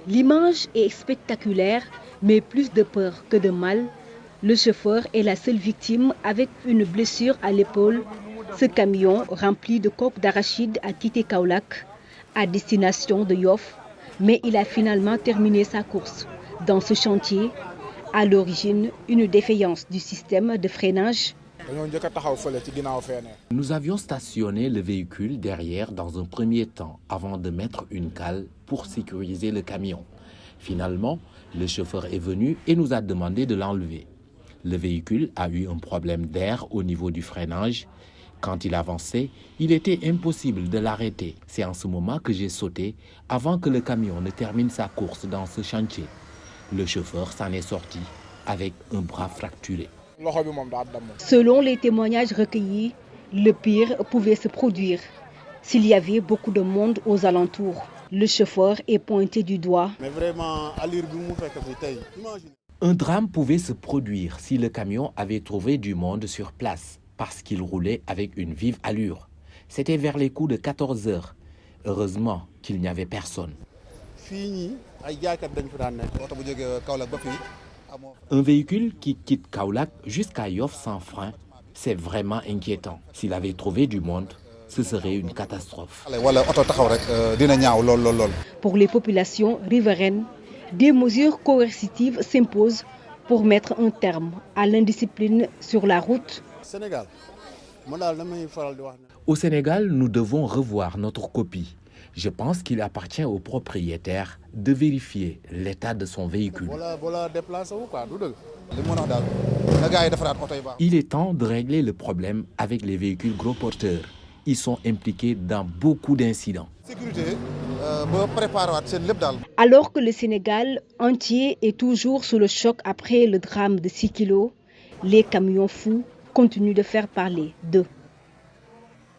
L'image est spectaculaire, mais plus de peur que de mal. Le chauffeur est la seule victime avec une blessure à l'épaule. Ce camion rempli de coques d'arachide a quitté Kaolack à destination de Yoff, mais il a finalement terminé sa course. Dans ce chantier, à l'origine, une défaillance du système de freinage. Nous avions stationné le véhicule derrière dans un premier temps avant de mettre une cale pour sécuriser le camion. Finalement, le chauffeur est venu et nous a demandé de l'enlever. Le véhicule a eu un problème d'air au niveau du freinage. Quand il avançait, il était impossible de l'arrêter. C'est en ce moment que j'ai sauté avant que le camion ne termine sa course dans ce chantier. Le chauffeur s'en est sorti avec un bras fracturé. Selon les témoignages recueillis, le pire pouvait se produire s'il y avait beaucoup de monde aux alentours. Le chauffeur est pointé du doigt. Un drame pouvait se produire si le camion avait trouvé du monde sur place parce qu'il roulait avec une vive allure. C'était vers les coups de 14 heures. Heureusement qu'il n'y avait personne. Un véhicule qui quitte Kaolack jusqu'à Yoff sans frein, c'est vraiment inquiétant. S'il avait trouvé du monde, ce serait une catastrophe. Pour les populations riveraines, des mesures coercitives s'imposent pour mettre un terme à l'indiscipline sur la route. Au Sénégal, nous devons revoir notre copie. Je pense qu'il appartient au propriétaire de vérifier l'état de son véhicule. Il est temps de régler le problème avec les véhicules gros porteurs. Ils sont impliqués dans beaucoup d'incidents. Alors que le Sénégal entier est toujours sous le choc après le drame de 6 kilos, les camions fous continuent de faire parler d'eux.